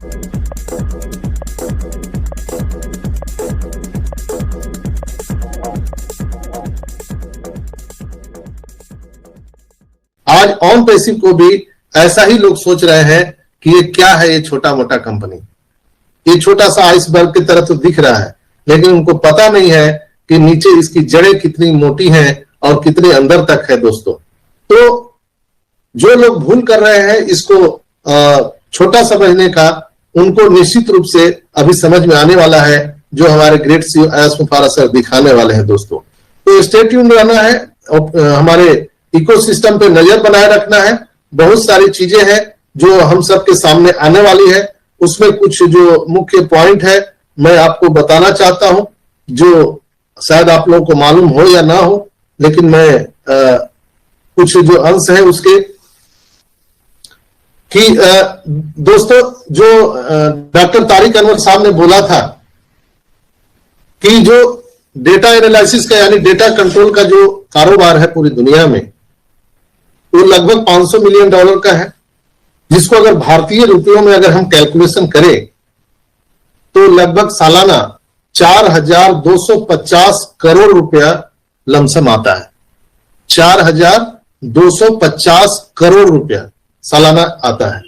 आज on passive को भी ऐसा ही लोग सोच रहे हैं कि ये क्या है, ये छोटा मोटा कंपनी, ये छोटा सा आइसबर्ग की तरह तो दिख रहा है, लेकिन उनको पता नहीं है कि नीचे इसकी जड़ें कितनी मोटी हैं और कितनी अंदर तक है दोस्तों। तो जो लोग भूल कर रहे हैं इसको छोटा समझने का, उनको निश्चित रूप से अभी समझ में आने वाला है, जो हमारे ग्रेट सीईओ एस मुफारा सर दिखाने वाले हैं दोस्तों। तो स्टे ट्यून्ड रहना है, हमारे इकोसिस्टम पे नजर बनाए रखना है। बहुत सारी चीजें हैं जो हम सबके सामने आने वाली है, उसमें कुछ जो मुख्य पॉइंट है मैं आपको बताना चाहता हूं, जो शायद आप लोगों को मालूम हो या ना हो, लेकिन मैं कुछ जो अंश है उसके कि दोस्तों जो डॉक्टर तारिक अनवर साहब ने बोला था कि जो डेटा एनालिसिस का यानी डेटा कंट्रोल का जो कारोबार है पूरी दुनिया में, वो लगभग $500 मिलियन का है, जिसको अगर भारतीय रुपयों में अगर हम कैलकुलेशन करें तो लगभग सालाना 4,250 करोड़ रुपया लमसम आता है। 4,250 करोड़ रुपया सालाना आता है।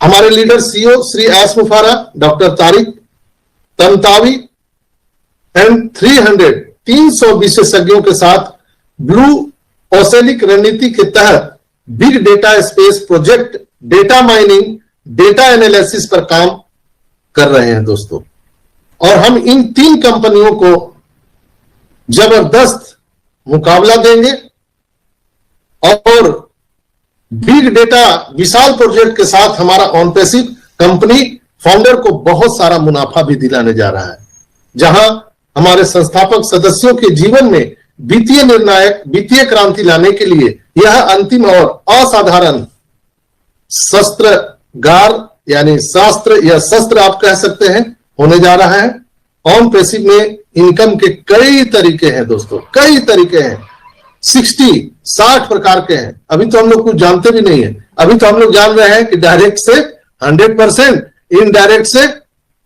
हमारे leader CEO Shri S Mufara, doctor Tariq, Tantawi and 300 विशेषज्ञों के साथ ब्लू ओसेनिक रणनीति के तहत big data space project, data mining, data analysis पर काम कर रहे हैं दोस्तों। और हम इन 3 कंपनियों को जबरदस्त मुकाबला देंगे और बिग डेटा विशाल प्रोजेक्ट के साथ हमारा ऑन पैसिव कंपनी फाउंडर को बहुत सारा मुनाफा भी दिलाने जा रहा है, जहां हमारे संस्थापक सदस्यों के जीवन में वित्तीय निर्णायक, वित्तीय क्रांति लाने के लिए यह अंतिम और असाधारण शस्त्रागार यानी शास्त्र या शस्त्र आप कह सकते हैं होने जा रहा है। ऑन पैसिव में इनकम के कई तरीके हैं दोस्तों, कई तरीके हैं, 60 प्रकार के हैं। अभी तो हम लोग कुछ जानते भी नहीं है। अभी तो हम लोग जान रहे हैं कि डायरेक्ट से 100%, इनडायरेक्ट से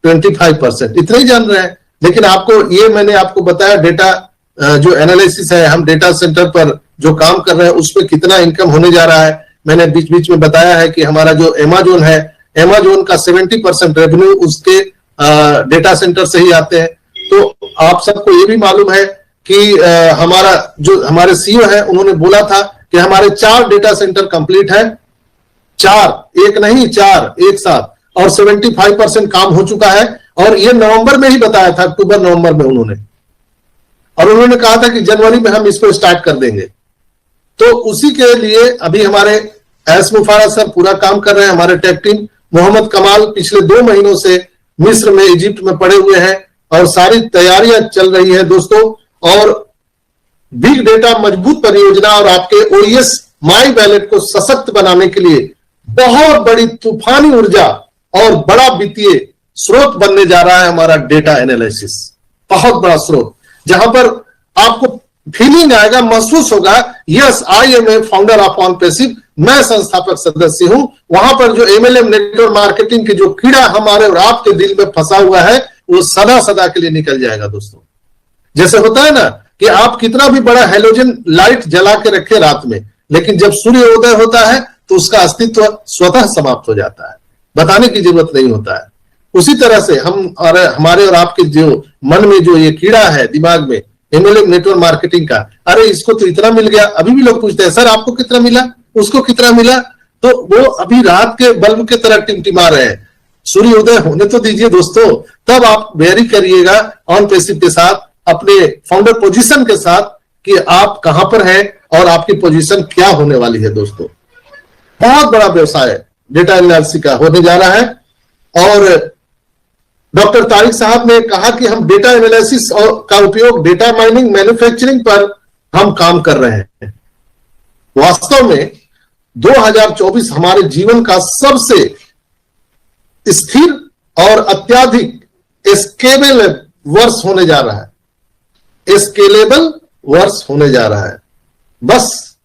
25%, इतना ही जान रहे हैं। लेकिन आपको ये मैंने आपको बताया डेटा जो एनालिसिस है, हम डेटा सेंटर पर जो काम कर रहे हैं उसमें कितना इनकम होने जा रहा है। मैंने बीच बीच में बताया है कि हमारा जो अमेज़न है, अमेज़न का 70% रेवेन्यू उसके डेटा सेंटर से ही आते हैं। तो आप सबको ये भी मालूम है कि हमारा जो हमारे सीईओ है उन्होंने बोला था कि हमारे 4 डेटा सेंटर कंप्लीट है, 4, एक नहीं 4 एक साथ, और 75% काम हो चुका है। और ये नवंबर में ही बताया था, अक्टूबर नवंबर में उन्होंने, और उन्होंने कहा था कि जनवरी में हम इसको स्टार्ट कर देंगे। तो उसी के लिए अभी हमारे एस मुफारा सर पूरा काम कर रहे हैं। हमारे टेक टीम मोहम्मद कमाल पिछले 2 महीनों से मिस्र में, इजिप्ट में पड़े हुए हैं और सारी तैयारियां चल रही है दोस्तों। और बिग डेटा मजबूत परियोजना और आपके ओईएस माई वैलेट को सशक्त बनाने के लिए बहुत बड़ी तूफानी ऊर्जा और बड़ा वित्तीय स्रोत बनने जा रहा है हमारा डेटा एनालिसिस। बहुत बड़ा स्रोत, जहां पर आपको फीलिंग आएगा, महसूस होगा, yes I am a founder of Onpassive, मैं संस्थापक सदस्य हूं। वहां पर जो एमएलएम नेटवर्क मार्केटिंग की जो कीड़ा हमारे और आपके दिल में फंसा हुआ है, वो सदा सदा के लिए निकल जाएगा दोस्तों। जैसे होता है ना कि आप कितना भी बड़ा हेलोजन लाइट जला के रखे रात में, लेकिन जब सूर्योदय होता है तो उसका अस्तित्व स्वतः समाप्त हो जाता है, बताने की जरूरत नहीं होता है। उसी तरह से हम और हमारे और आपके जो मन में जो ये कीड़ा है दिमाग में एमएलएम नेटवर्क मार्केटिंग का, अरे इसको तो इतना मिल गया। अभी भी लोग पूछते हैं सर आपको कितना मिला, उसको कितना मिला, तो वो अभी रात के बल्ब के तरह टिमटिमा रहे हैं। सूर्योदय होने तो दीजिए दोस्तों, तब आप वेरी करिएगा ऑन पैसिव के साथ, अपने फाउंडर पोजीशन के साथ, कि आप कहां पर हैं और आपकी पोजीशन क्या होने वाली है दोस्तों। बहुत बड़ा व्यवसाय डेटा एनालिसिस का होने जा रहा है। और डॉक्टर तारिक साहब ने कहा कि हम डेटा एनालिसिस और का उपयोग डेटा माइनिंग, मैन्युफैक्चरिंग पर हम काम कर रहे हैं। वास्तव में 2024 हमारे जीवन का सबसे स्थिर और अत्यधिक स्केलेबल वर्ष होने जा रहा है। स्केलेबल वर्ष होने जा रहा है। बस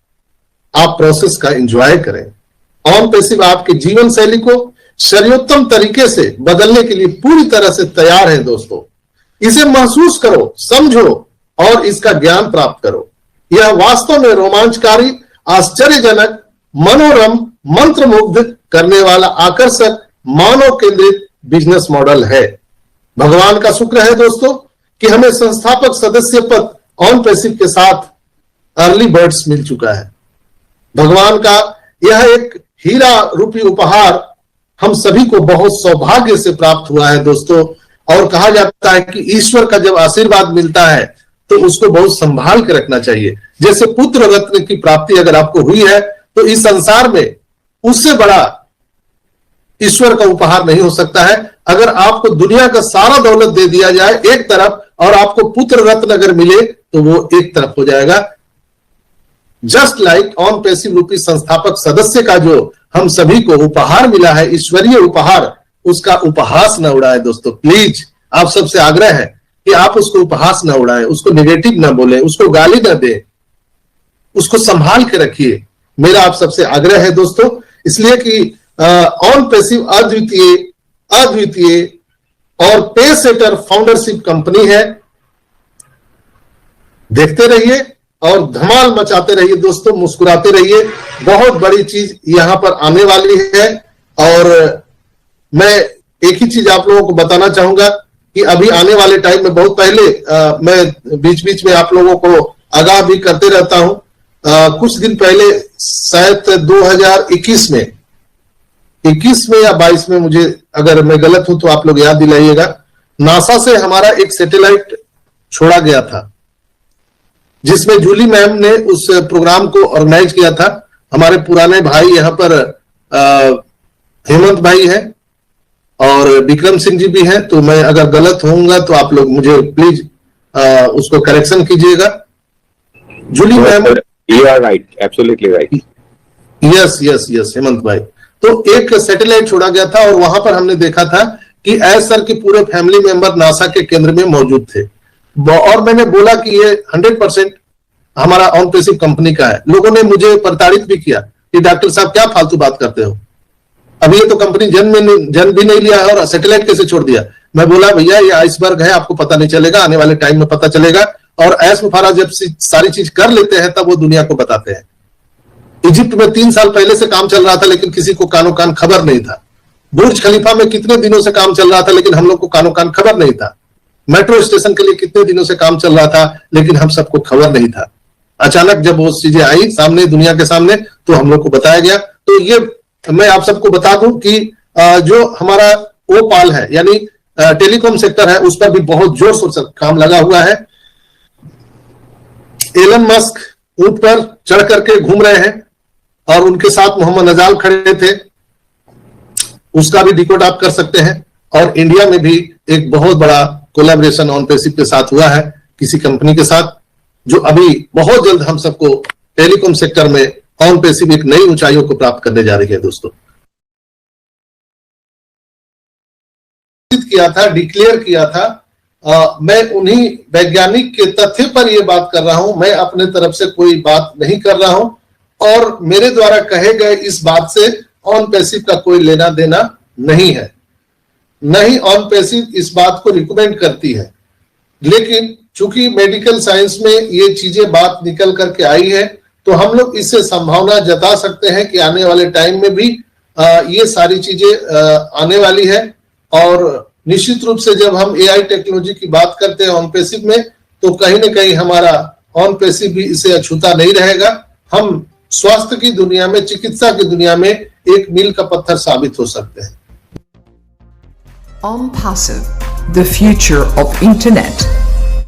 आप प्रोसेस का एंजॉय करें। ऑन पैसिव आपके जीवन शैली को सर्वोत्तम तरीके से बदलने के लिए पूरी तरह से तैयार है दोस्तों। इसे महसूस करो, समझो और इसका ज्ञान प्राप्त करो। यह वास्तव में रोमांचकारी, आश्चर्यजनक, मनोरम, मंत्रमुग्ध करने वाला आकर्षक, मानव केंद्रित बिजनेस मॉडल है। भगवान का शुक्र है दोस्तों कि हमें संस्थापक सदस्य पद ऑन पैसिव के साथ अर्ली बर्ड्स मिल चुका है। भगवान का यह एक हीरा रूपी उपहार हम सभी को बहुत सौभाग्य से प्राप्त हुआ है दोस्तों। और कहा जाता है कि ईश्वर का जब आशीर्वाद मिलता है तो उसको बहुत संभाल के रखना चाहिए। जैसे पुत्र रत्न की प्राप्ति अगर आपको हुई है तो इस संसार में उससे बड़ा ईश्वर का उपहार नहीं हो सकता है। अगर आपको दुनिया का सारा दौलत दे दिया जाए एक तरफ और आपको पुत्र रत्न अगर मिले तो वो एक तरफ हो जाएगा। जस्ट लाइक ऑन पैसिव रूपी संस्थापक सदस्य का जो हम सभी को उपहार मिला है, ईश्वरीय उपहार, उसका उपहास न उड़ाए दोस्तों। प्लीज आप सबसे आग्रह है कि आप उसको उपहास न उड़ाएं, उसको नेगेटिव न बोले, उसको गाली न दे, उसको संभाल के रखिए। मेरा आप सबसे आग्रह है दोस्तों, इसलिए कि ऑन पैसिव अद्वितीय और पे सेटर फाउंडरशिप कंपनी है। देखते रहिए और धमाल मचाते रहिए दोस्तों, मुस्कुराते रहिए। बहुत बड़ी चीज यहां पर आने वाली है। और मैं एक ही चीज आप लोगों को बताना चाहूंगा कि अभी आने वाले टाइम में, बहुत पहले मैं बीच बीच में आप लोगों को आगाह भी करते रहता हूं। कुछ दिन पहले शायद 2021 में 21 में या 22 में, मुझे अगर मैं गलत हूं तो आप लोग याद दिलाइएगा, नासा से हमारा एक सैटेलाइट छोड़ा गया था जिसमें जूली मैम ने उस प्रोग्राम को ऑर्गेनाइज किया था। हमारे पुराने भाई यहाँ पर हेमंत भाई हैं और विक्रम सिंह जी भी हैं। तो मैं अगर गलत होऊंगा तो आप लोग मुझे प्लीज उसको करेक्शन कीजिएगा। Julie ma'am, you are right, absolutely right. Yes Hemant भाई। तो एक सैटेलाइट छोड़ा गया था और वहां पर हमने देखा था कि एस सर के पूरे फैमिली मेंबर नासा के केंद्र में मौजूद थे। और मैंने बोला कि ये 100% हमारा ऑन पैसिव कंपनी का है। लोगों ने मुझे प्रताड़ित भी किया कि डॉक्टर साहब क्या फालतू बात करते हो, अभी ये तो कंपनी जन्म भी नहीं लिया है और सैटेलाइट कैसे छोड़ दिया। मैं बोला भैया ये आइसबर्ग है, आपको पता नहीं चलेगा, आने वाले टाइम में पता चलेगा। और ऐश मुफारा जब सारी चीज कर लेते हैं तब वो दुनिया को बताते हैं। इजिप्ट में 3 साल पहले से काम चल रहा था लेकिन किसी को कानो कान खबर नहीं था। बुर्ज खलीफा में कितने दिनों से काम चल रहा था लेकिन हम लोग को कानो कान खबर नहीं था। मेट्रो स्टेशन के लिए कितने दिनों से काम चल रहा था लेकिन हम सबको खबर नहीं था। अचानक जब वो चीजें आई सामने, दुनिया के सामने, तो हम लोग को बताया गया। तो ये मैं आप सबको बता दूं कि जो हमारा ओपाल है यानी टेलीकॉम सेक्टर है, उस पर भी बहुत जोर शोर से काम लगा हुआ है। एलन मस्क ऊंट पर चढ़ करके घूम रहे हैं और उनके साथ मोहम्मद नजाल खड़े थे, उसका भी डिकोड आप कर सकते हैं। और इंडिया में भी एक बहुत बड़ा कोलैबोरेशन ऑन पैसिव के साथ हुआ है किसी कंपनी के साथ, जो अभी बहुत जल्द हम सबको टेलीकॉम सेक्टर में ऑन पैसिव एक नई ऊंचाइयों को प्राप्त करने जा रही है दोस्तों। किया था, डिक्लेयर किया था। मैं उन्हीं वैज्ञानिक के तथ्य पर यह बात कर रहा हूं, मैं अपने तरफ से कोई बात नहीं कर रहा हूं और मेरे द्वारा कहे गए इस बात से ऑन पैसिव का कोई लेना देना नहीं है। नहीं ऑन पैसिव इस बात को रिकमेंड करती है, लेकिन चूंकि मेडिकल साइंस में ये चीजें बात निकल करके आई है तो हम लोग इससे संभावना जता सकते हैं कि आने वाले टाइम में भी ये सारी चीजें आने वाली है। और निश्चित रूप से जब हम एआई टेक्नोलॉजी की बात करते हैं ऑन पैसिव में, तो कहीं ना कहीं हमारा ऑन पैसिव भी इसे अछूता नहीं रहेगा। हम स्वास्थ्य की दुनिया में, चिकित्सा की दुनिया में एक मील का पत्थर साबित हो सकते हैं। OnPassive, the future of internet.